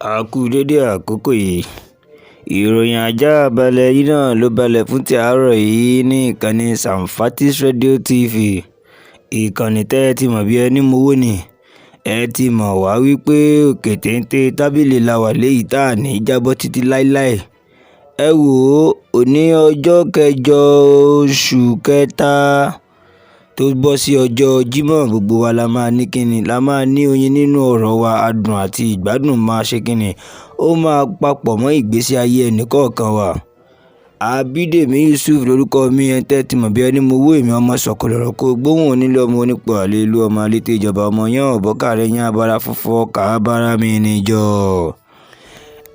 A kú dédé àkókò yìí. Ìròyìn àjáàbalẹ̀ yìí náà ló balẹ̀ fún ti àárọ̀ yìí ní ìkànnì Sampfatis rédíò TV. Ìkànnì tẹ́ ẹ ti mọ̀ bí ẹni mowó ni. Ẹ ti mọ̀ wá wípé òkè téńté tábìlì la wà léyìí tá à ní jábọ́ títí láéláé. Ẹ wò ó, òní ọjọ́ kẹjọ oṣù kẹta tó bọ́ sí ọjọ́ Jímọ̀, gbogbo wa la máa ní kíni, la máa ní oyin nínú ọ̀rọ̀ wa, adùn àti ìgbádùn máa ṣe kíni, ó máa papọ̀ mọ́ ìgbésí ayé ẹnìkọ̀ọ̀kan wa. Abídèmí Yusuf lórúkọ mi, ẹ tẹ́ ti mọ̀ bí ẹni mowó, èmi ọmọ sọ̀kòlọ̀rọ̀ kó gbóhùn onílé ọmọ onípò àlélu ọmọ alété ìjọba ọmọ yán ọ̀bọ́kàrẹ́ yán abara fúnfọ́ kàábára mi níjọ́.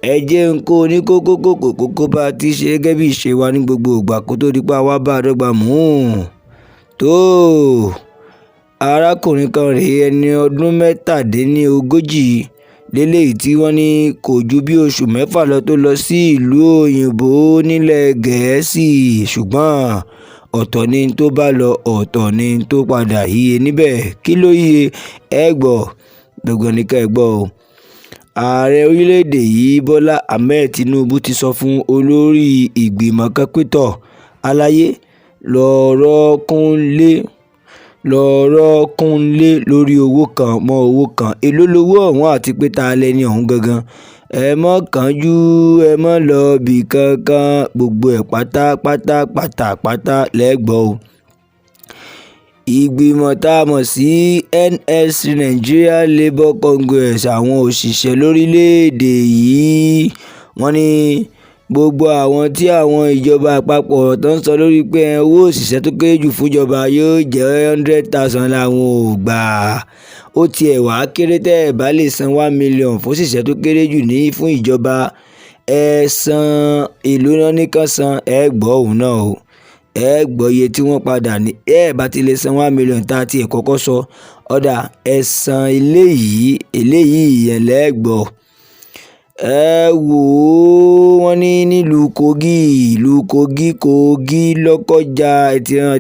Ẹ jẹ́ n kó ní kókó bá ti ṣe gẹ́gẹ́ bí ìṣe wa ní gbogbo ìgbà kó tó di pa wá bá a dọ́gba mú. Tó arákùnrin kan rèé, ẹni ọdún mẹ́tàdínlógójì léléyìí tí wọ́n ní kò ju bí oṣù mẹ́fà lọ tó lọ sí ìlú òyìnbó nílẹ̀ Gẹ̀ẹ́sì, ṣùgbọ́n ọ̀tọ̀ ni tó bá lọ, ọ̀tọ̀ ni tó padà yíye níbẹ̀. Kí ló yíye? Ẹ gbọ́, gbogbo ní ká ẹ gbọ́ o. Ààrẹ orílẹ̀-èdè yìí Bọ́lá Ahmed Tinubu ti sọ fún olórí ìgbìmọ̀ kan pé tọ̀, aláyé lọ́rọ̀ kúnlé lórí owó kan mọ́ owó kan. Èló lowó ọ̀hún àti pé ta lẹni ọ̀hún gangan? Ẹ mọ́ kánjú, ẹ mọ́ lọ bì kankan, gbogbo ẹ̀ pátápátá lẹ́gbọ́ o. Ìgbìmọ̀ tá a mọ̀ sí NSC Nigeria Labour Congress, àwọn òṣìṣẹ́ lórílẹ̀‐èdè yìí, wọ́n ní gbogbo àwọn tí àwọn ìjọba àpapọ̀ tó ń sọ lórí pé owó òṣìṣẹ́ tó kéré jù fúnjọba yóò jẹ́ 100,000 làwọn ò gbà. Ó tiẹ̀ wá kéré tẹ́ ẹ̀ bá lè san 1 million fún òṣìṣẹ́ tó kéré jù ní fún ìjọba, ẹ san èlò náà nìkan san. Ẹ gbọ́ òun náà o, ẹ gbọ́ iye tí wọ́n padà ní. Ẹ bá ti lè san 1 million tá a tiẹ̀ kọ́kọ́ sọ, ọ̀dà ẹ san eléyìí yẹn lẹ́gbọ̀ọ́. Ẹ wò ó, wọ́n ní nílùú Kogi Lọ́kọ́jà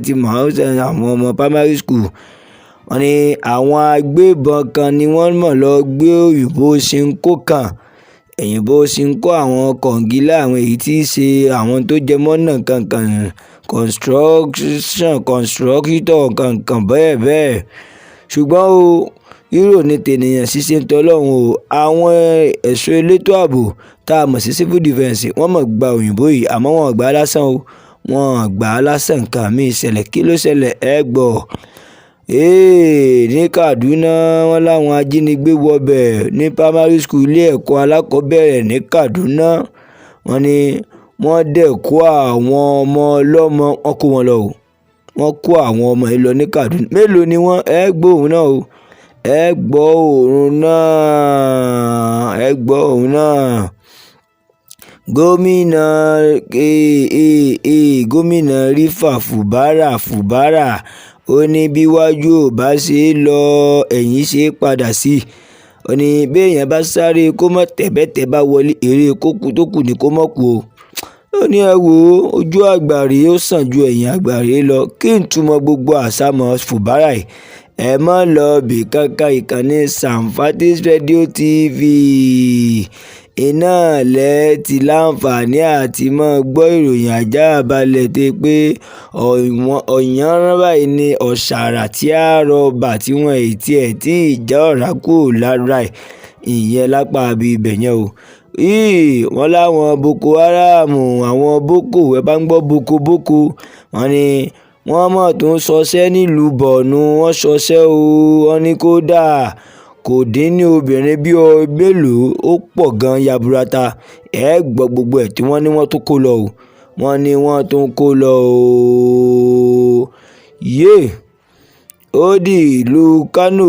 ti mọ̀ọ́sẹ̀ àwọn ọmọ primary school. Wọ́n ní àwọn agbébọn kan ni wọ́n mọ̀ lọ gbé òyìnbó ṣinkó kan. Òyìnbó ṣinkó àwọn kọ̀ǹgílá, àwọn èyí tí í ṣe àwọn tó jẹ mọ́nà kankan, constructor kankan bẹ́ẹ̀. Ṣùgbọ́n o, hero ní tènìyàn ṣiṣẹ́ ń tọ́lọ́run o. Àwọn ẹ̀ṣọ́ elétò ààbò tá a mọ̀ sí civil defence, wọ́n mọ̀ gba òyìnbó yìí, àmọ́ wọ́n gbà á lásán o, wọ́n gbà á lásán. Nǹkan míì ṣẹlẹ̀. Kí ló ṣẹlẹ̀? Ẹ gbọ́. Ní Kaduna, wọ́n láwọn ajínigbé wọbẹ̀ ní primary school, ilé ẹ̀kọ́ alákọ̀ọ́bẹ̀rẹ̀ ní Kaduna. Wọ́n ní wọ́n dẹ̀ kó àwọn ọmọ ọlọ́mọ, wọ́n kó wọn lọ o. Wọ́n kó àwọn ọmọ yìí lọ ní Kaduna. Mélòó ni wọ́n? Ẹ gbọ́ òun náà o. Ẹ gbọ́ òun náà. Gómìnà Rífà Fùbárà ó ní bí wájú ò bá ṣe é lọ, ẹ̀yìn ṣe é padà sí. Ó ní béèyàn bá sáré kó mọ̀ tẹ̀bẹ́tẹ̀ bá wọlé, èrè kókù tó kù ní kó mọ̀ kú o. Ó ní ẹ wò ó, ojú àgbàre ó sàn ju ẹ̀yìn àgbàre lọ. Kí n túmọ̀ gbogbo àsámọ̀ Fùbárà yìí? Ẹ mọ́ lọ bì kankan, ìkànnì Sampfatis rédíò TV iná lẹ́ ti láǹfààní àti mọ́ gbọ́ ìròyìn àjáàbalẹ̀ tẹ́ pé ọ̀yànrán báyìí ni ọ̀sàrà tí a rọ̀bà tí wọ́n ètí ẹ̀ tí ìjà ọ̀rá kù lára ẹ̀, ìyẹn lápá bí ibẹ̀ yẹn o. Wọ́n láwọn Boko Haram, àwọn Boko, ẹ bá ń gbọ́ Boko, wọ́n ní wọ́n mọ̀ tó ń ṣọṣẹ́ nílùú Borno, wọ́n ṣọṣẹ́ o. Wọ́n ní kódà kò dín ní obìnrin bí mélòó, ó pọ̀ gan yaburata. Ẹ gbọ́ gbogbo ẹ̀ tí wọ́n ní wọ́n tún kó lọ o. Wọ́n ní wọ́n tún kó lọ o. Ó di ìlú Kano,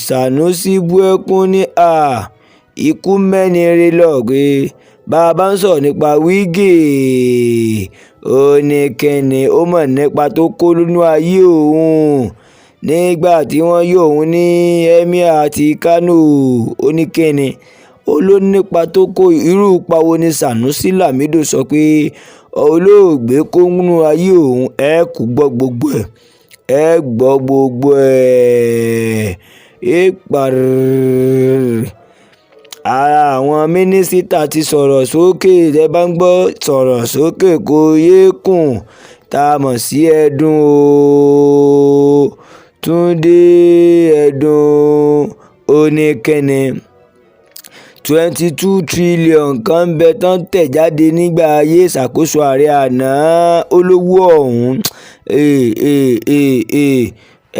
Sanusi bú ẹkún ní ikú mẹ́ni rí lọ pé bàbá ń sọ̀rọ̀ nípa Wike. Ó ní kẹ́ni ó mọ̀ nípa tó kó nínú ayé òun nígbà tí wọ́n yọ òun ní Emir àti Kano. Ó ní kẹ́ni ó ló nípa tó kó. Irú ipa wo ni Sanusi Lamido sọ pé olóògbé kó nínú ayé òun? Ẹ kú gbọ́ gbogbo ẹ̀. ara àwọn mínísítà ti sọ̀rọ̀ sókè tẹ́ bá ń gbọ́ sọ̀rọ̀ sókè kó yéé kùn tá a mọ̀ sí ẹ̀dùn o Túndé ẹ̀dùn oníkẹ́ni 22 trillion kan bẹ tán tẹ̀ jáde nígbà ayé ìṣàkóso ààrẹ àná olówó ọ̀hún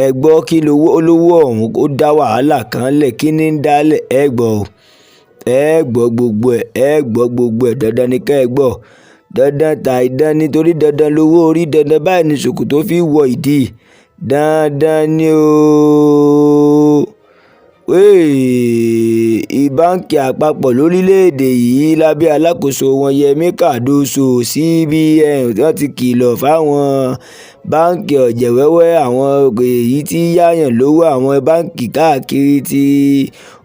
ẹ gbọ́ kí olówó ọ̀hún ó dá wàhálà kan lẹ̀ kí ní ń dálẹ̀ ẹ gbọ́ gbogbo ẹ̀ dandan ni ká ẹ gbọ́ dandan tàìdán nítorí dandan lówó orí dandan báyìí ní ṣòkòtò fi wọ ìdí dandan ni o báńkì àpapọ̀ lórílẹ̀‐èdè yìí lábẹ́ alákòóso wọn Yẹmí Kàdóso CBN wọ́n ti kìlọ̀ fáwọn báńkì ọ̀jẹ̀wẹ́wẹ́ àwọn èyí tí yáyàn lówó àwọn báńkì káàkiri tí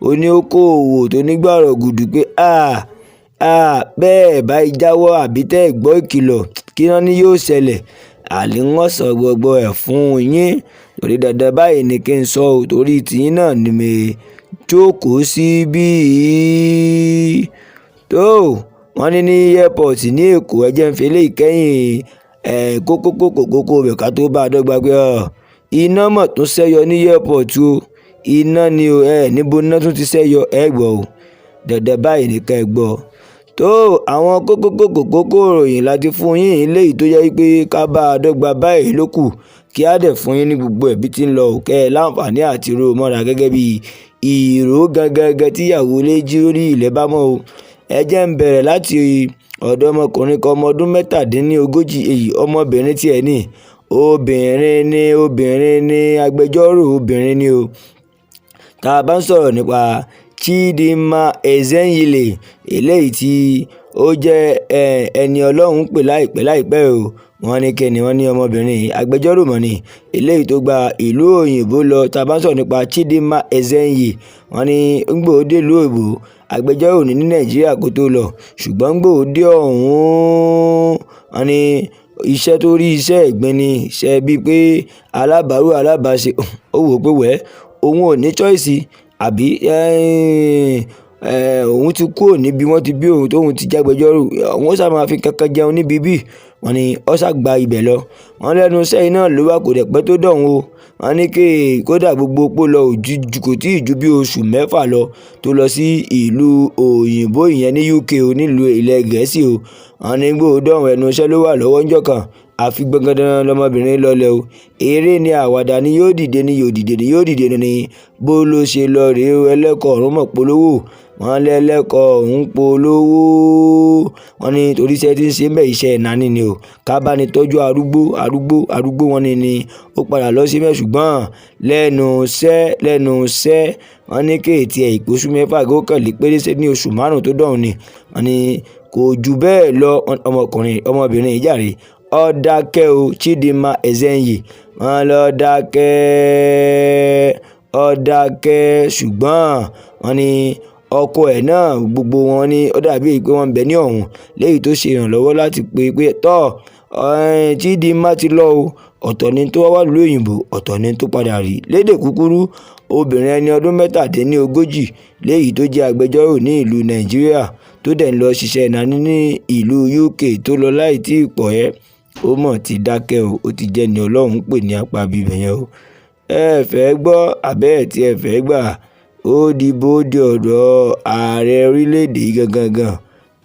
oníókòòwò tó nígbàrọ̀ gùdù pé bẹ́ẹ̀ bá jáwọ́ àbí tẹ́ ẹ̀ gbọ́ ìkìlọ̀ kí wọ́n ní yóò ṣẹlẹ̀ àlè wọ́n sọ gbogbo ẹ̀ fún yín torí dandan báyìí ni kí n sọ ọ́ torí tìyín náà ni mi jókòó síbí tó wọ́n ní airport ní Èkó ẹjẹ́ ń fi eléyìí kẹ́yìn kókó rẹ̀ ká tó bá a dọ́gba pé iná mọ̀ tún ṣẹ́yọ ní airport o iná ni o níbo iná tún ti ṣẹ́yọ gbọ́ o dandan báyìí ni ká ẹ gbọ́ tó àwọn kókó ròyìn láti fún yín eléyìí tó yẹ pé ká bá a dọ́gba báyìí ló kù kí á dẹ̀ fún yín ní gbogbo ẹ̀bí tí ń lọ òkè láǹfààní àti ro mọ́ra gẹ́gẹ́ bí ìró gangan tíyàwó lé jí lórí ilẹ̀ bá mọ́ o ẹ jẹ́ ń bẹ̀rẹ̀ láti ọ̀dọ́ ọmọkùnrin kan ọmọ ọdún 37 èyí ọmọbìnrin tiẹ̀ ní obìnrin ní agbẹjọ́rò obìnrin ni o tá a bá ń sọ̀rọ̀ nípa Chidinma Ezenyile eléyìí tí ó jẹ́ ẹni Ọlọ́run pè láìpẹ́ o wọ́n ní kẹ́ni wọ́n ní ọmọbìnrin agbẹjọ́rò mọ̀ ní eléyìí tó gba ìlú òyìnbó lọ tá a bá ń sọ̀rọ̀ nípa Chidinma Ezenyile wọ́n ní gbòódé ìlú òyìnbó agbẹjọ́rò ní Nàìjíríà kó tó lọ ṣùgbọ́n gbòódé ọ̀hún wọ́n ní iṣẹ́ tó rí iṣẹ́ ẹ̀gbin ni iṣẹ́ bíi pé alábàáṣe ó wò pé òun ò ní choice àbí òun ti kúrò níbi wọ́n ti bí òun tóun ti jágbẹjọ́rò òun ó sá máa fi kankan jẹun níbi bí wọ́n ní ó sá gba ibẹ̀ lọ wọ́n lẹ́nu iṣẹ́ iná ló wà kò dẹ̀ pẹ́ tó dọ̀hún o wọ́n ní kódà gbogbo pò lọ kò tí ì ju bí oṣù 6 lọ tó lọ sí ìlú òyìnbó ìyẹn ní UK o nílùú ilẹ̀ Gẹ̀ẹ́sì o wọ́n ní gbòódọ̀hún ẹnu iṣẹ́ ló wà lọ́wọ́ ńjọ́ kan àfi gbọ̀ngàn lọmọbìnrin lọlẹ̀ o eré ni àwàdà ni yóò dìde ni bó ló ṣe lọ rèé o ẹlẹ́kọ̀ọ́ ọ̀run mọ̀ polówó wọ́n lẹ́lẹ́kọ̀ọ́ ọ̀hún polówó wọ́n ní torí iṣẹ́ tí ń ṣe ń bẹ̀ iṣẹ́ ìnáni ni o ká bá ní tọ́jú arúgbó wọn ni ó padà lọ sí mẹ́ ṣùgbọ́n lẹ́nu iṣẹ́ wọ́n ní kéètì ẹ̀ ìpòṣù 6 gókànlé péré ní oṣù 5 tó dọ̀hún ni wọ́n ní kò jù bẹ́ẹ̀ lọ ọmọbìnrin ìjàre ó dákẹ́ o Chidinma Ezenyile wọ́n lọ dákẹ́ ṣùgbọ́n wọ́n ní ọkọ ẹ̀ náà gbogbo wọn ní ó dàbí pé wọ́n ń bẹ ní ọ̀hún léyìí tó ṣe ìrànlọ́wọ́ láti pé tọ́ Chidinma ti lọ o ọ̀tọ̀ ni tó wá lórí òyìnbó ọ̀tọ̀ ni tó padà rí lédè kúkúrú obìnrin ẹni ọdún 37 léyìí tó jẹ́ agbẹjọ́rò ní ìlú Nàìjíríà tó dẹ̀ ń lọ ṣiṣẹ́ ìnáni ní ìlú UK tó lọ láì tí ì pọ̀ ó mọ̀ ti dákẹ́ o ó ti jẹ́ ni Ọlọ́run pè ní apá bíbẹ̀ yẹn o ẹ fẹ́ gbọ́ àbẹ́ẹ̀ tí ẹ fẹ́ gbà ó di bóde ọ̀dọ̀ ààrẹ orílẹ̀-èdè yìí gangan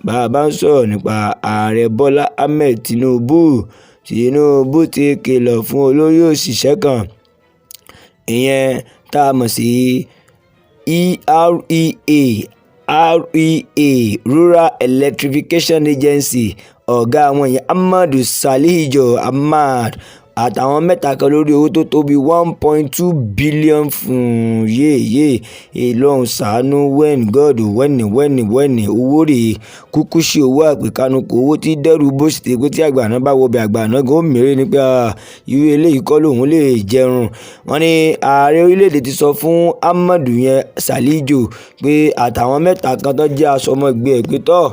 bá a bá ń sọ̀rọ̀ nípa ààrẹ Bọ́lá Ahmed Tinubu ti kìlọ̀ fún olórí òṣìṣẹ́ kan ìyẹn tá a mọ̀ sí REA Rural Electrification Agency ọ̀gá àwọn èèyàn Ahmadu Salihu Ahmad àtàwọn mẹ́ta kan lórí owó tó tóbi 1.2 billion fún ìlọrin ṣàánú wẹ́nì owó rèé kúkú sí owó àpèkánukò owó tí dẹ́rù bó sì ti pé tí àgbàná bá wọbẹ̀ àgbàná gan ó mèrè ní pé irú eléyìí kọ́ lòun lè jẹrun wọ́n ní ààrẹ orílẹ̀-èdè ti sọ fún Ahmadu yẹn Salihu pé àtàwọn mẹ́ta kan tó jẹ́ aṣọmọgbé ẹ̀ pé tọ́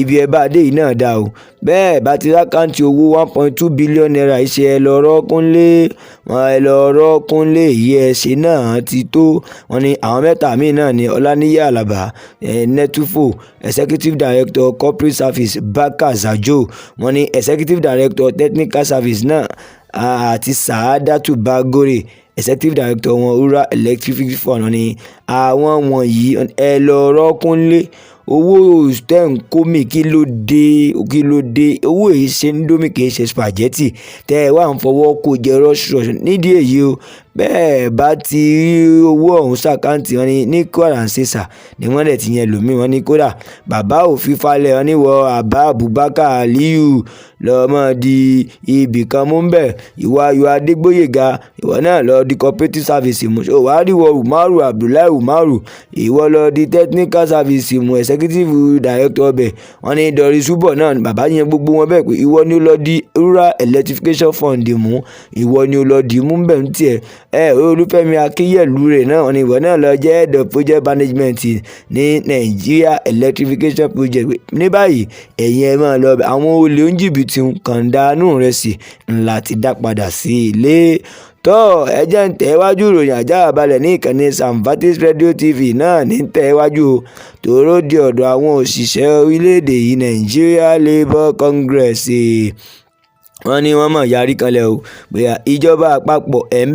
ibi ẹ̀ bá dé yìí náà dá o bẹ́ẹ̀ bá ti rákàntì owó 1.2 billion naira iṣẹ́ ẹ lọ rọ́kúnlé yìí ẹ ṣe náà ti tó. Wọ́n ní àwọn mẹ́ta míì náà ní Ọláníyì Àlàbá Netufo, Executive Director Corporate Service Baka Zajo, wọ́n ní Executive Director Technical Service náà àti Sàádátù Bagore, Executive Director wọn Rural Electric Fund. Wọ́n ní àwọn wọ̀nyí ẹ lọ rọ́kúnlé owó tẹ́ ń kó mi kí ló dé owó èyí ṣe Indomie kì í ṣe spaghetti tẹ́ ẹ wá ń fọwọ́ kó jẹ rọ́ṣrọ́ṣ nídìí èyí o bẹ́ẹ̀ bá ti rí owó ọ̀hún ṣàkáǹtì. Wọ́n ní ní Kwara Ṣèṣà ni wọ́n dẹ̀ ti yẹn lòmíì. Wọ́n ní kódà bàbá òfin falẹ̀ wọ́n ní wọ àbá Abubakar Aliyu lọ́mọ di ibì kan mú bẹ́ẹ̀ ìwọ Ayọ̀ Adégbóyèga ìwọ náà lọ di cooperative service mu ṣó wàá rí wọ Umaru Abdullahi Umaru ìwọ lọ di technical service mu executive director ọbẹ̀. Wọ́n ní Doris Ubo náà bàbá yẹn gbogbo wọn bẹ́ẹ̀ pé ìwọ ni ó lọ di rural electrification fund mú ìwọ ni ó lọ di mú bẹ́ẹ̀ ń tiẹ̀ Olúfẹ́mi Akínyẹ̀lú rẹ̀ náà. Wọ́n ní ìwọ náà lọ jẹ́ head of project management ní Nigeria electrification project. Ní báyìí ẹ̀yin ẹ máa lọ àwọn olè oníjìbìtì kàndánù rẹ̀ sí ńlá ti dá padà sí ilé tọ́ ẹjẹ́ ń tẹ̀wájú ìròyìn àjààbalẹ̀ ní ìkànnì Sampfatis Radio TV náà ní tẹ̀wájú tòró di ọ̀dọ̀ àwọn òṣìṣẹ́ orílẹ̀-èdè yìí Nigeria Labour Congress. Wọ́n ní wọ́n mọ̀ yarí kanlẹ̀ o bóyá ìjọba àpapọ̀ ẹ̀ ń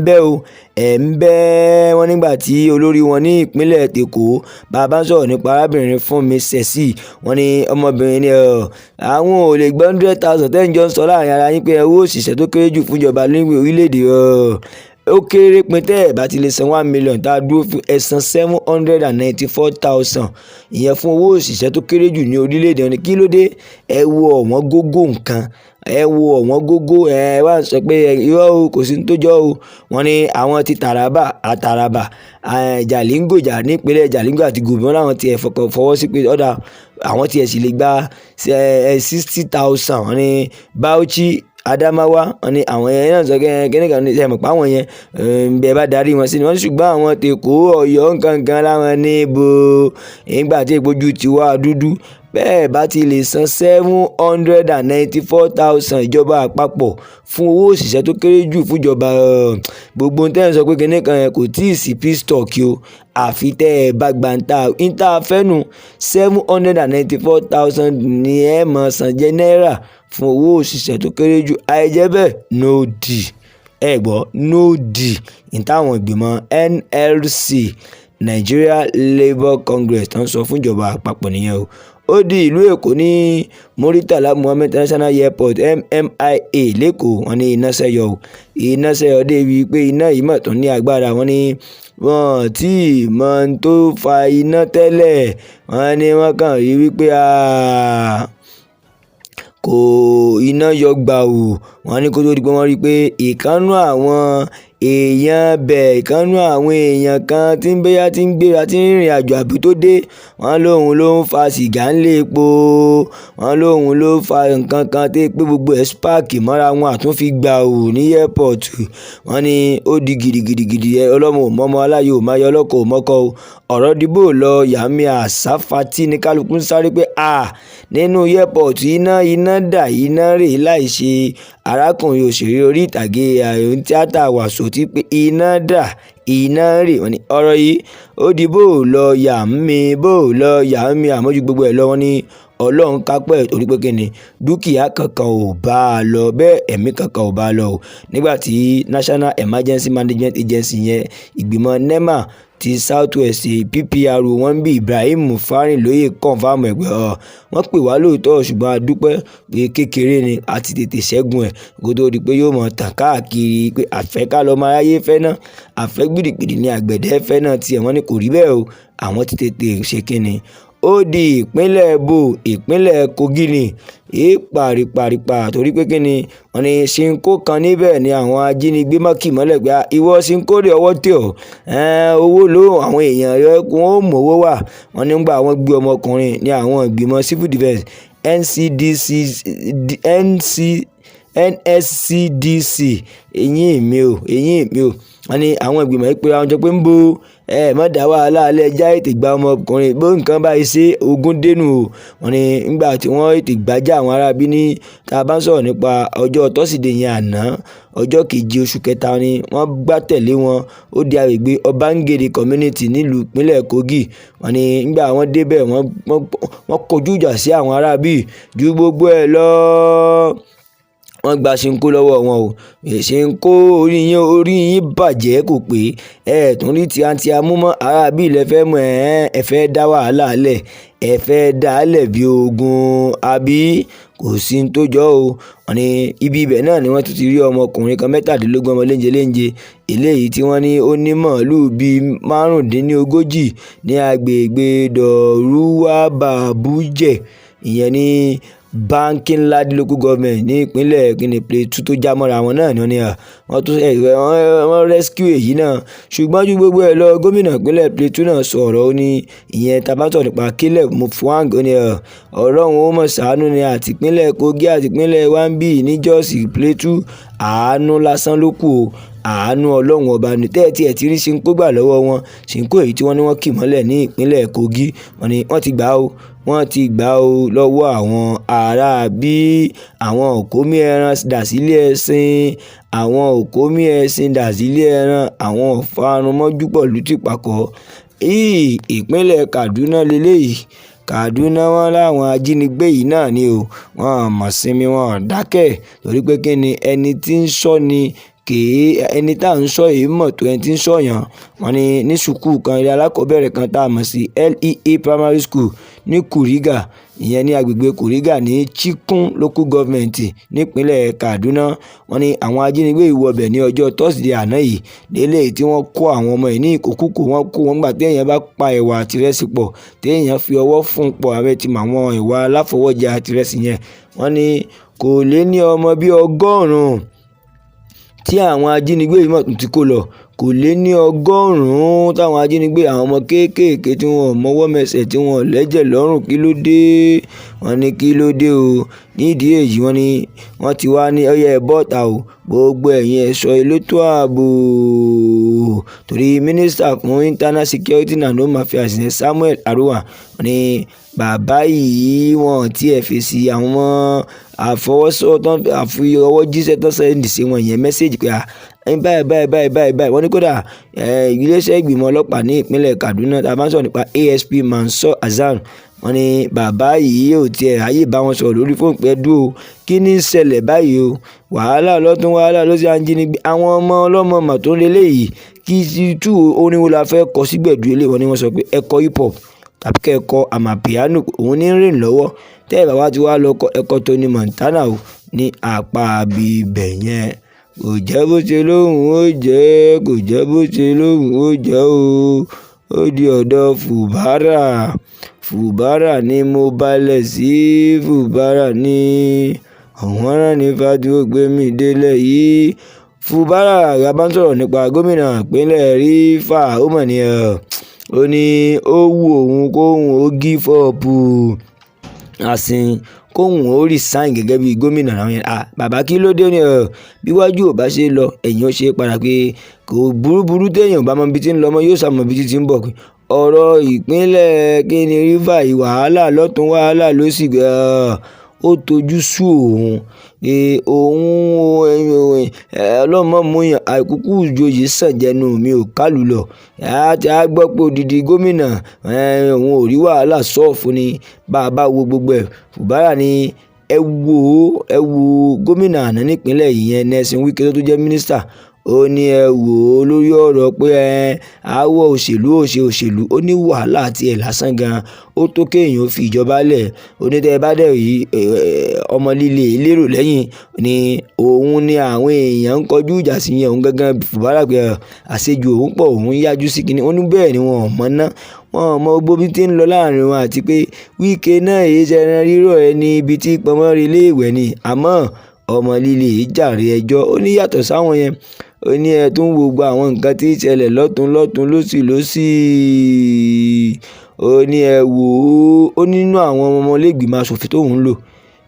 bẹ́ wọ́n nígbà tí olórí wọn ní ìpínlẹ̀ Èkó bàbá sọ̀rọ̀ nípa arábìnrin Fúnmi Sẹ́sì. Wọ́n ní ọmọbìnrin ní àwọn ò lè gbọ́ 100,000 tẹ́ǹjọ́ ń sọ láàrin ara yín pé owó òṣìṣẹ́ tó kéré jù fún ìjọba ní orílẹ̀-èdè ó kéré pin tẹ́ ẹ̀ bá ti lè san 1 million tá a dúró fún ẹ̀san 794,000 ìyẹn fún owó òṣìṣẹ́ tó kéré jù ní orílẹ̀-èdè. Wọ́n ní kí ló dé ẹ wo ọ̀wọ́n gógó nǹkan wá sọ pé irọ́ o kò sí tó jọ o. Wọ́n ní àwọn ti Taraba Jalingo nípínlẹ̀ Jalingo àti Gombe láwọn ti ẹ̀ fọwọ́ sí pé ọ̀dà àwọn ti ẹ̀ sì lè gba 60,000. Wọ́n ní Bauchi Adamawa wọ́n ní àwọn yẹn náà sọ kẹ́nìkan ní sẹ́mi pa àwọn yẹn bẹ́ẹ̀ bá darí wọn sí ni wọ́n ní ṣùgbọ́n àwọn tèkó Ọ̀yọ́ nǹkan láwọn níbo nígbà tí ìpojú ti wá dúdú bẹ́ẹ̀ bá ti lè san 794,000 ìjọba àpapọ̀ fún owó òṣìṣẹ́ tó kéré jù fúnjọba gbogbo tẹ́ ẹ̀ sọ pé kẹ́nìkan yẹn kò tí ì sí peacetalk o àfi tẹ́ ẹ bá gba níta fẹ́nu 794,000 ni ẹ mọ̀ san jẹ́ náírà fún owó òṣìṣẹ́ tó kéré jù àìjẹ́ bẹ́ẹ̀ no deal ẹ gbọ́ no deal ní táwọn ìgbìmọ̀ NLC Nigeria Labour Congress tó ń sọ fún ìjọba àpapọ̀ nìyẹn o. Ó di ìlú Èkó ní Muritala Muhammed International Airport MMIA lẹ́kọ̀ọ́. Wọ́n ní iná ṣẹ́yọ débi pé iná yìí mọ̀ tó ní agbára. Wọ́n ní wọ́n tí mọ̀ tó fa iná tẹ́lẹ̀. Wọ́n ní wọ́n kàn rí wípé kò iná yọ gbà o. Wọ́n ní kó tó di pé wọ́n rí pé ìkànnú àwọn èèyàn kan tí ń gbéra tí ń rìnrìn àjò àbí tó dé wọ́n lóhun ló ń fa sìgá ńlé epo. Wọ́n lóhun ló fa nǹkan kan tí pé gbogbo ẹ̀ spáàkì mọ́ra wọn àtúnfi gbà ò ní airport. Wọ́n ní ó di gidigidi ọlọ́mọ ò mọ́mọ́ aláyò ò máa yọ ọlọ́kọ̀ ò mọ́kọ́ o. Ọ̀rọ̀ dìbò lọ yàmi Sampfatis ní kálukú ń sáré pé nínú airport iná rè láì ṣe arákùnrin òṣèré orí ìtàgé ààrùn tíátà wàsó tí pé iná rè. Wọ́n ní ọ̀rọ̀ yìí ó di bó lọ yàmi àmójú gbogbo ẹ̀ lọ. Wọ́n ní Ọlọ́run kápẹ́ torí pé kíni dúkìá kankan ò bá a lọ bẹ́ẹ̀ ẹ̀mí kankan ò bá a lọ o. Nígbà tí National Emergency Management Agency yẹn ìgbìmọ̀ NEMA ti Southwest PPR wọ́n bí Ibrahim Farinlóye kọ̀ǹfàmù ẹ̀gbẹ́ wọ́n pè wá lóòótọ́ ṣùgbọ́n a dúpẹ́ pé kékeré ni àti tètè ṣẹ́gun ẹ̀ kó tó di pé yóò mọ̀ tàn káàkiri pé àfẹ́ ká lọ́ọ́ máa ráyé fẹ́ náà àfẹ́ gbìdìgbìdì ni àgbẹ̀dẹ fẹ́ náà tiẹ̀. Wọ́n ní kò rí bẹ́ẹ̀ o àwọn ti tètè ṣe kíni. Ó di ìpínlẹ̀ Kogi ni pàrípàrípà torí pé kíni wọ́n ní Ṣinkó kan níbẹ̀ ni àwọn ajínigbé mọ́kì mọ́lẹ̀ pé ìwọ Ṣinkó rè ọwọ́ tẹ̀ ọ́ owó ló àwọn èèyàn rẹ̀ wọ́n ó mọ̀wó wà. Wọ́n ní gbà wọ́n gbé ọmọkùnrin ní àwọn ìgbìmọ̀ civil defence NSCDC eyín mi o wọ́n ní àwọn ìgbìmọ̀ yìí pé àwọn jọ pé ń bo má dá wàhálà alẹ́ ẹja ètè gba ọmọkùnrin bó nǹkan báyìí ṣe ogún dénú o. Wọ́n ní nígbà tí wọ́n ètè gbájà àwọn aráabí ní tá a bá ń sọ̀rọ̀ nípa ọjọ́ tọ́sídẹ̀ẹ́ yẹn àná ọjọ́ 7 oṣù kẹta ni wọ́n gbá tẹ̀lé wọn ó di agbègbè Ọbángèrè community nílùú ìpínlẹ̀ Kogi. Wọ́n ní nígbà wọ́n débẹ̀ wọ́n kọjú ìjà sí àwọn aráabí ju gbogbo ẹ̀ lọ wọ́n gba Ṣinkó lọ́wọ́ wọn o. Ṣinkó orí yín bàjẹ́ kò pé tún rí tí a mú mọ́ aráabí ilẹ̀ fẹ́ mọ̀ ẹ fẹ́ dá wàhálà lẹ̀ ẹ fẹ́ dá lẹ̀ bí ogun àbí kò sí ní tó jọ o. Wọ́n ní ibi ibẹ̀ náà ni wọ́n tún ti rí ọmọkùnrin kan 17 ọmọ léńjeléńje eléyìí tí wọ́n ní ó ní màálùú bíi 45 ní agbègbè Dọ̀rúwà Bàbújẹ́ ìyẹn ní Bankinladi local government ní ìpínlẹ̀ Plateau tó já mọ́ra wọn náà ni wọ́n rescue èyí náà. Ṣùgbọ́n ju gbogbo ẹ̀ lọ gómìnà ìpínlẹ̀ Plateau náà sọ̀rọ̀ ó ní ìyẹn tabatọ̀ nípa Caleb Mutfwang ó ní ọ̀rọ̀ òun ó mọ̀ ṣàánú ni àti ìpínlẹ̀ Kogi àti ìpínlẹ̀ Wambi ní Jos Plateau àánú lásán ló kù o àánú Ọlọ́run ọba ní tẹ́ẹ̀tì ẹ̀ ti rí Ṣinkó gbà lọ́wọ́ wọn Ṣinkó èyí tí wọ́n ní wọ́n kì mọ́lẹ̀ ní ìpínlẹ̀ Kogi wọ́n ní wọ́n ti gbà ó lọ́wọ́ àwọn aráabí àwọn òkómí ẹran dà sílé ẹṣin àwọn òkómí ẹṣin dà sílé ẹran àwọn ọ̀farunmọ́jú pọ̀lú tìpàkọ́ ìpínlẹ̀ Kaduna lélẹ́yìí Kaduna wọn láwọn ajínigbé yìí náà ni o wọn mọ̀ sinmi wọn dákẹ́ torí pé kí ni ẹni tí ń sọ ni ẹni tá à ń sọ yìí mọ̀ tó ẹni tí ń sọ̀yàn. Wọ́n ní ní sùkúù kan ilé alákọ̀ọ́bẹ̀rẹ̀ kan tá a mọ̀ sí LEA primary school ní Kuriga ìyẹn ní agbègbè Kuriga ní Chikun local government nípínlẹ̀ Kaduna. Wọ́n ní àwọn ajínigbé ìwọ̀bẹ̀ ní ọjọ́ Thursday àná yìí délé tí wọ́n kó àwọn ọmọ yìí ní ìkókúkò wọ́n kó wọn gbà téèyàn bá pa ẹ̀wà àti ìrẹsì pọ̀ téèyàn fi ọwọ́ fún pọ̀ ààrẹ ti mọ àwọn ìwà aláfọwọ́jẹ àti ìrẹsì yẹn. Wọ́n ní kò lé ní ọmọ bíi 100 tí àwọn ajínigbé yìí mọ̀ tí kò lọ kò lé ní 100 táwọn ajínigbé àwọn ọmọ kéékèèké tí wọn ò mọwọ́ mẹsẹ̀ tí wọn ò lẹ́jẹ̀ lọ́rùn kí ló dé. Wọ́n ní kí ló dé o nídìí èyí wọ́n ní wọ́n ti wá ní ọyẹ bọ́ta o gbogbo ẹ̀yin ẹ̀ṣọ́ elétò ààbò torí mínísítà fún internal security and home affairs Samuel Aruwa wọ́n ní bàbá yìí wọn tiẹ̀ fèsì àwọn àfọwọ́ jíṣẹ́ tó sẹ́ndì sí wọn yẹn mẹ́sẹ̀jì pé báyìí wọ́n ní kódà iléeṣẹ́ ìgbìmọ̀ ọlọ́pàá ní ìpínlẹ̀ Kaduna tá a bá ń sọ̀rọ̀ nípa ASP Mansour Hasan wọ́n ní bàbá yìí ò tiẹ̀ ráyè bá wọn sọ̀rọ̀ lórí fóònù pẹ́ dúró kí ní í ṣẹlẹ̀ báyìí o wàhálà lọ́tún wàhálà ló sì à ń jínigbé àwọn ọmọ ọlọ́mọ mà tó ń lélẹ̀ yìí kí tú orin wo la fẹ́ kọ sígbẹ̀dú ilé wọn ni wọ́n sọ pé ẹ̀kọ́ hip hop tàbí kẹ́kọ̀ọ́ amapiano òun ní rìn lọ́wọ́ tẹ́ ẹ̀ bàbá ti wá lọ ẹ̀kọ́ Tony Montana o ní apá abibẹ̀ yẹn kò jẹ́ bó ṣe lóhùn ó jẹ́ kò jẹ́ bó ṣe lóhùn ó jẹ́ o ó di ọ̀dọ̀ Fubara ni mo balẹ̀ sí Fubara ni ọ̀wọ́n rán ní fàdúró gbé mi délẹ̀ yìí. Fubara bá ń sọ̀rọ̀ nípa gómìnà ìpínlẹ̀ Rivers ó mọ̀ ní ó ní ó wù òun kóhun ó give up kóhun ó resign gẹ́gẹ́ bí gómìnà àwọn yẹn bàbá kí ló dé ní bíwájú ò bá ṣe lọ ẹ̀yìn ó ṣe padà pé kò burúburú téèyàn bá mọ ibi tí ń lọ mọ́ yóò sàmọ́ ibi tí ń bọ̀ pé ọ̀rọ̀ ìpínlẹ̀ kíni Rivers wàhálà lọ́tún wàhálà ló sì ó tojú sú òun ọlọ́mọ múyàn àìkúkú ìjòyè sàn jẹnu mi ò kálù lọ àti a gbọ́ pé odidi gómìnà òun ò rí wàhálà sọ́ọ̀fù ni bá a bá wo gbogbo ẹ̀ Fubara ni ẹ wo gómìnà àná nípínlẹ̀ yìí Nelson Wike tó jẹ́ mínísítà ó ní ẹ wò ó lórí ọ̀rọ̀ pé àwọ̀ òṣèlú ó ní wàhálà àti ẹ̀ lásán gan ó tó kéèyàn fi ìjọba lẹ̀ onítẹ̀ bá dẹ̀ yìí ọmọ líle lérò lẹ́yìn ni òun ni àwọn èèyàn ń kọjú ìjà sí yẹn òun gángan Fubara pé àṣejù òun pọ̀ òun yájú sí kinní ó ní bẹ́ẹ̀ ni wọn ò mọ̀ ná wọn ò mọ gbogbo bí tí ń lọ láàrin wọn àti pé Wike náà èyí ṣẹran rírọ̀ ẹni ibi tí pọnmọ́rí ilé ìwẹ̀ ni àmọ́ ọmọ líle jàre ẹjọ́ ó ní yàtọ̀ sáwọn yẹn ó ní ẹ tún wo gbogbo àwọn nǹkan tí ń ṣẹlẹ̀ lọ́tún lósì ó ní ẹ wò ó nínú àwọn ọmọlẹ́gbìmọ̀ aṣòfin tóun ń lò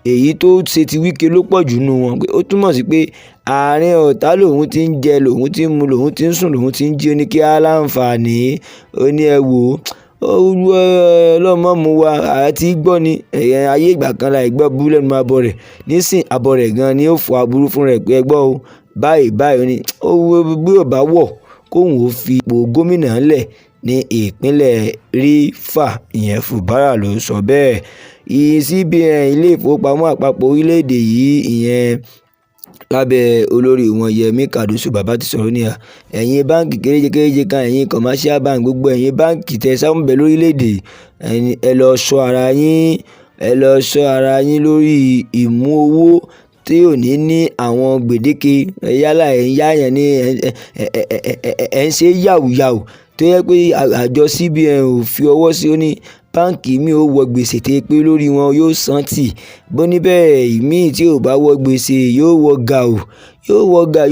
èyí tó ṣe ti Wike ló pọ̀ jù nù wọn. Pé ó túmọ̀ sí pé àárín ọ̀tá lòun ti ń jẹ, lòun ti ń mu, lòun ti ń sùn, lòun ti ń jí. Ó ní kí á láǹfààní, ó ní ẹ wò ó ọlọ́mọ mu wa àti gbọ́ ni ayé ìgbà kan la ìgbọ́ burú lẹ́nu abọ́ rẹ̀, nísìn abọ́ rẹ̀ gan ni ó fọ aburú fún rẹ̀ pé ẹ gbọ́ o báyìí báyìí. Ó ní bí ò bá wọ̀ kóun ó fi ipò gómìnà lẹ̀ ní ìpínlẹ̀ Rivers, ìyẹn Fubara ló sọ bẹ́ẹ̀. CBN ilé ìfowópamọ́ àpapọ̀ orílẹ̀-èdè yìí ìyẹn lábẹ́ olórí wọn Yẹmí Kàdúsù bàbá ti sọ̀rọ̀ ní ẹ̀yin báǹkì kéréje kan, ẹ̀yin commercial bank, gbogbo ẹ̀yin báǹkì tẹ sáwọn lórílẹ̀-èdè ẹ lọ ṣọ́ ara yín, ẹ lọ ṣọ́ ara yín lórí ìmú owó tí ò ní àwọn gbèdéke. Yálà ẹ̀ ń yáyàn ní ẹ̀ ń ṣe yàwùyàwù tó yẹ pé àjọ CBN ò fi ọwọ́ sí. Ó ní báǹkì mi ò wọ gbèsè tí pé lórí wọn yóò san tì, bó níbẹ̀ ìmíì tí ò bá wọ gbèsè yóò wọ gàù,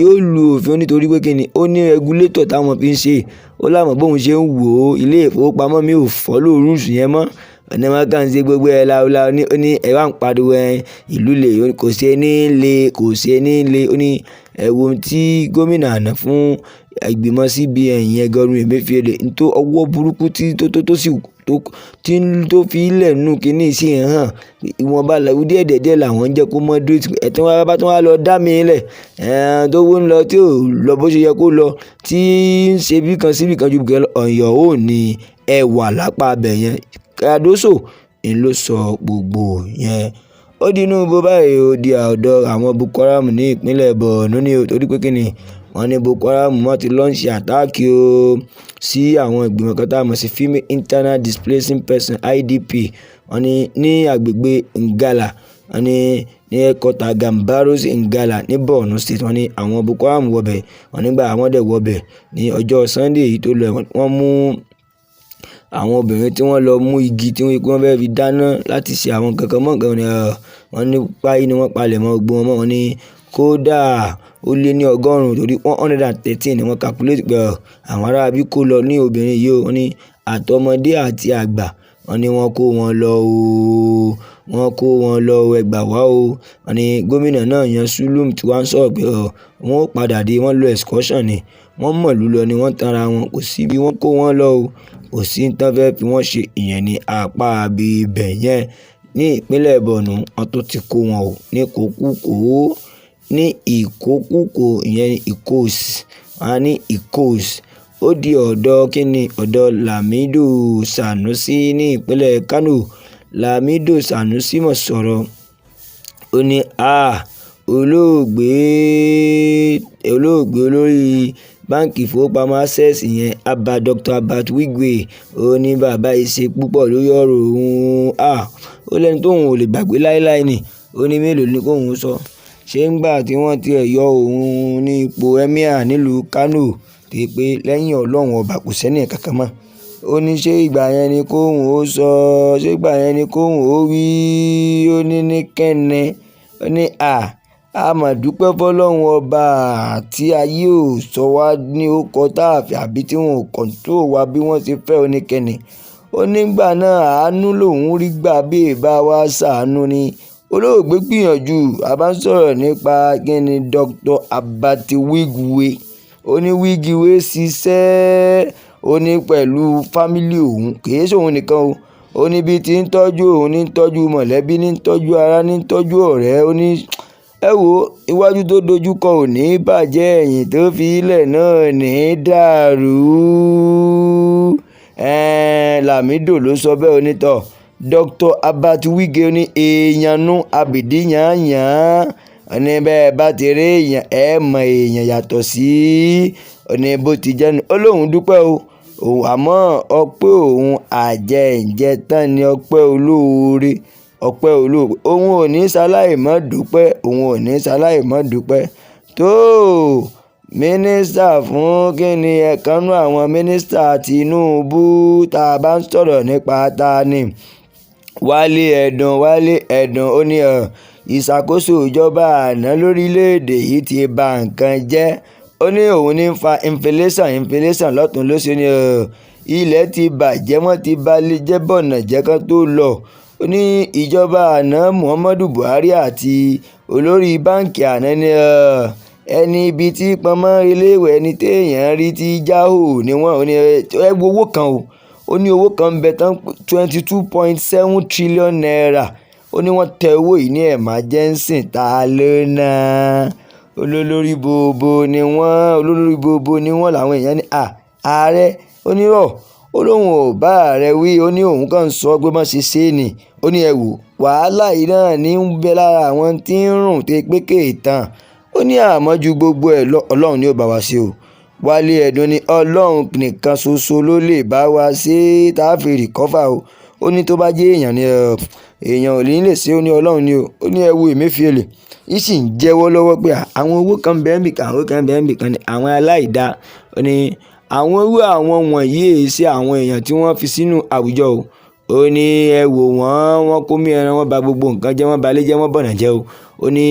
yóò lu òfin. Nítorí pé kíni ó ní rẹgulétọ̀ táwọn fi ń ṣe. Ó láwọn bóun ṣe ń wò ó ilé ìfowópamọ́ mi ò follow rules yẹn mọ́, ọ̀nà wọn kàn ń ṣe gbogbo ẹ̀ láúláú. Ó ní ẹ wá ń pariwo ìlú lè kò ṣe ní le, kò ṣe ní le. Ó ní ẹ wo ohun tí gómìnà àná fún ìgbìmọ̀ CBN yẹn Godwin Emefiele tó ọwọ́ burúkú tó fi ilẹ̀ nù kíní sí hàn ìwọ̀nba làwọn díẹ̀ làwọn ń jẹ́ kó moderate. Ẹ̀tàn wa bá tún wá lọ dá mi lẹ̀ tó wó ń lọ tí ò lọ bó ṣe yẹ kó lọ, tí ń ṣe bí kan síbi kan ju bìkan ọ̀yọ́ ò ní ẹwà lápá abẹ yẹn. Kàdúsù ń ló sọ gbogbo yẹn. Ó di inú bó báyìí ó di ọ̀dọ̀ àwọn Boko Haram ní ìpínlẹ̀ Borno ní o, torí pé kíni wọ́n ní Boko Haram wọ́n ti launch attack o sí àwọn ìgbìmọ̀ kan tá a mọ̀ sí Female Internal Displacing Person IDP. Wọ́n ní agbègbè Ngala, wọ́n ní ẹ̀kọ́ta Gambaros Ngala ní Borno State. Wọ́n ní àwọn Boko Haram wọbẹ̀, wọ́n nígbà àwọn dẹ̀ wọbẹ̀ ní ọjọ́ Sunday èyí tó lọ. Wọ́n mú àwọn obìnrin tí wọ́n lọ mú igi tí wọ́n fẹ́ fi dáná láti ṣe àwọn kankan mọ́ nǹkan. Wọ́n ní páyì ni wọ́n palẹ̀ mọ́ gbogbo wọn mọ́. Wọ́n ní kódà ó lé ní 100 torí 113 ni wọ́n calculate pé àwọn ará bí kó lọ ní obìnrin yìí o. Wọ́n ní àtọmọdé àti àgbà, wọ́n ní wọ́n kó wọn lọ o, wọ́n kó wọn lọ ẹgbà wá o. Wọ́n ní gómìnà náà yan Sulum tí wọ́n sọ̀rọ̀ pé wọ́n ó padà dé, wọ́n lọ excursion ni, wọ́n mọ̀lú lọ ni wọ́n tanra wọn, kò sí bí wọ́n kó wọn lọ o, kò sí ní tán fẹ́ fi wọ́n ṣe. ìyẹn ní apá ibẹ̀ yẹn ní ìpínlẹ̀ Borno. wọ́n tó ti kó wọn o ní kókúkó, ní ìkókúkó ìyẹn ní Ìkòsí, wọ́n ní Ìkòsí. Ó di ọ̀dọ̀ kíni ọ̀dọ̀ Lamido Sanusi ní ìpínlẹ̀ Kano. Lamido Sanusi mọ̀ sọ̀rọ̀, ó ní olóògbé olórí báǹkì ìfowópamọ́ Access ìyẹn Dr. Abat Wigwe, ó ní bàbá ìṣe púpọ̀ lórí ọ̀rọ̀ òun. Ó lẹ́ni tóun ò lè gbàgbé láéláé ni. Ó ní mélòó ni kóun sọ, ṣé ńgbà tí wọ́n ti yọ òun ní ipò emir nílùú Kano tí pé lẹ́yìn Ọlọ́run ọba kò sẹ́ni kankan mọ́. Ó ní ṣé ìgbà yẹn ni kóun ó sọ, ṣé ìgbà yẹn ni kóun ó wí. Ó ní kẹ́nẹ́, ó ní a mà dúpẹ́ fọlọ́run ọba tí ayé ò sọ wá ní ọkọ̀ táàfì àbí tí wọn ò control wa bí wọ́n ti fẹ́. Ó ní kẹ́nẹ́, ó nígbà náà àánú lòun rí gbà bí ìbá wa ṣàánú ni. Olóògbé gbìyànjú. A bá ń sọ̀rọ̀ nípa kíni Dr. Abat Wigwe. Ó ní Wigwe ṣiṣẹ́, ó ní pẹ̀lú fámílì òun, kìí ṣe òun nìkan o. Ó ní bí ti ń tọ́jú òun ní tọ́jú mọ̀lẹ́bí, ní tọ́jú ara, ní tọ́jú ọ̀rẹ́. Ó ní ẹ wo iwájú tó dojúkọ ò ní bàjẹ́, ẹ̀yìn tó fi ilẹ̀ náà ní dàrú. Lamido ló sọ bẹ́ẹ̀. Onítọ̀ Dr. Abat Wigwe ní èèyàn nú abìdí yànyàn. Ní bẹ́ẹ̀ bá ti rí èèyàn ẹ mọ èèyàn yàtọ̀ sí ní bó ti jẹ́ nu. Ó lóun dúpẹ́ o, àmọ́ ọpẹ́ òun àjẹǹjẹ tán ni ọpẹ́ olóore, ọpẹ́ olóore. Òun ò ní ṣaláì mọ́ dúpẹ́, òun ò ní ṣaláì mọ́ dúpẹ́. tó mínísítà fún kíni ẹ̀kanú àwọn mínísítà Tinubu tá a bá ń sọ̀rọ̀ nípa ta ni Wálé Ẹ̀dùn. Ó ní ìṣàkóso ìjọba àná lórílẹ̀‐èdè yìí ti ba nǹkan jẹ́. Ó ní òun ní fa inflation lọ́tún lósì ní ilẹ̀ ti bàjẹ́, wọ́n ti balẹ̀ jẹ́ bọ̀nà jẹ́ kán tó lọ. ó ní ìjọba àná Muhammadu Buhari àti olórí báǹkì àná ní ẹni ibi tí pọnmọ́ iléèwé ẹni téèyàn rí ti jáhò ni wọ́n ò ní ẹ wo owó kan o ó ní owó kan ń bẹ tán 22.7 trillion naira ó ní wọ́n tẹ owó yìí ní emergency ta ló ná olólórí bobo ni wọ́n làwọn èèyàn ní ààrẹ onírọ̀ ó lóun ò bá ààrẹ wí ó ní òun kàn ń sọ pé má ṣe ṣe é ni ó ní ẹ wò wàhálà yìí náà ní ń bẹ lára àwọn tí ń rùn tẹ pé kéètàn ó ní àmọ́jú gbogbo ẹ̀ ọlọ́run ni ó bá wa ṣe o Wálé Ẹ̀dùn ní ọlọ́run nìkan ṣoṣo ló lè bá wa ṣe é tá a fi rìkọ́fà o ó ní tó bá jẹ́ èèyàn ni èèyàn ò ní lè ṣe ó ní ọlọ́run ni o ó ní ẹ wo Emefiele yìí sì ń jẹ́wọ́ lọ́wọ́ pé àwọn owó kan bẹ́ẹ̀ bì kan àwọn kan bẹ́ẹ̀ bì kan ní àwọn aláìda ó ní àwọn irú àwọn wọ̀nyí èyí sí àwọn èèyàn tí wọ́n fi sínú àwùjọ o ó ní ẹ wò wọ́n kó mí ẹran wọ́n bà gbogbo nǹkan jẹ́ wọ́n balẹ̀ jẹ́ wọ́n bọ̀nà jẹ́ o ó ní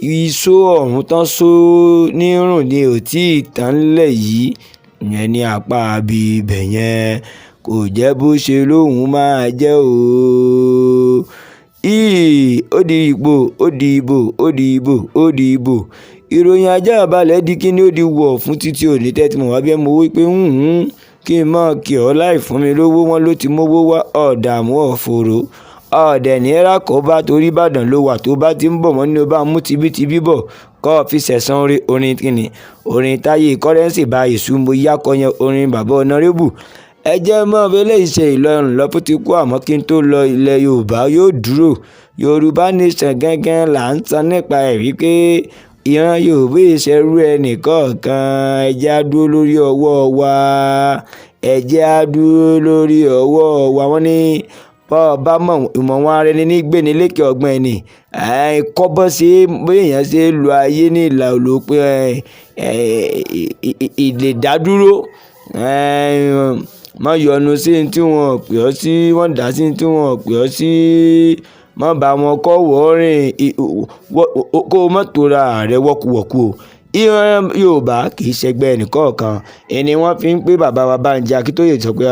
iṣó ọ̀hún tán só nírùn ni ò tí ì tán lẹ̀ yìí ìyẹn ní apá ibẹ̀ yẹn kò jẹ́ bó ṣe lóhùn máa jẹ́ o ó di ìbò ìròyìn ajá balẹ̀ di kíní ó di wọ̀ fún títí òní tẹ́tí mọ̀ wá bí ẹ mọ̀ wí pé kí n mọ̀ kí ọ láì fún mi lówó wọn ló ti mówó wá ọ̀dààmú ọ̀fọ̀rọ̀ ọ̀dẹ̀ ní rákọ̀ bá torí Ìbàdàn ló wà tó bá ti ń bọ̀ wọ́n ní o bá mú tibítibí bọ̀ kọ́ fi sẹ̀sán orin kíni orin Táyé Currency bá èṣù mo yá kọyàn orin bàbá ọ̀nàrẹ́bù ẹ jẹ́ mọ́ abẹ́lé ìṣe Ìlọrin lọ fún ti kú àmọ́ kí n tó lọ ilẹ̀ Yorùbá yóò dúró Yorùbá nation gángan là ń tan nípa ẹ̀ wípé ìran Yorùbá ìṣẹ́rú ẹnìkọ̀ọ̀kan ẹ jẹ́ á dúró lórí ọwọ́ wa wọ́n ní bá mọ̀ ìmọ̀ wọn ara ẹni ní gbéni lékè ọgbọ́n ẹni kọ́bọ́ sí bóyá èèyàn ṣe lu ayé ní ìlà òlòpin ìlèdádúró má yọnu sí tí wọ́n pè ọ́ sí wọ́n dá sí tí wọ́n pè ọ́ sí má bá wọn kọ́ wọ́ọ́rìn kó má tora rẹ wọ́kuwọ̀ku o ìran Yorùbá kì í ṣẹgbẹ́ ẹnìkọ̀ọ̀kan ẹni wọ́n fi ń pé bàbá wa Bánjí Akíntóyè sọ pé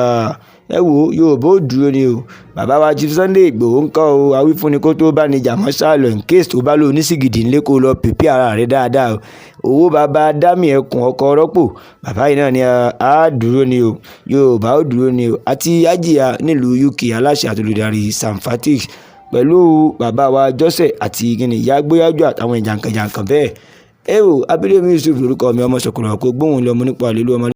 ẹ wo Yorùbá ò dúró ni o bàbá wa Chief Sunday Ìgbòho ń kọ́ o awífúnni kó tó bá ní jàmọ́ ṣáàlọ in case tó bá lò onísìgìdì ńlẹ́ kó lọ pèpè ara rẹ dáadáa o owó bàbá dámì ẹkùn ọkọ̀ rọ́pò bàbá yìí náà ni a dúró ni o Yorùbá ò dúró ni o àti Ajiya nílùú UK aláṣẹ àtolùdarí Sampfatis pẹ̀lú bàbá wa Jọ́sẹ̀ àti ìyá gbóyàjọ àtàwọn ìjànkànjànkàn bẹ́ẹ̀ ẹ o Abídèmí Yusuf lórúkọ mi ọmọ Sọ̀kòrò kó gbóhùn lọ́mọ nípa àlélú ọmọ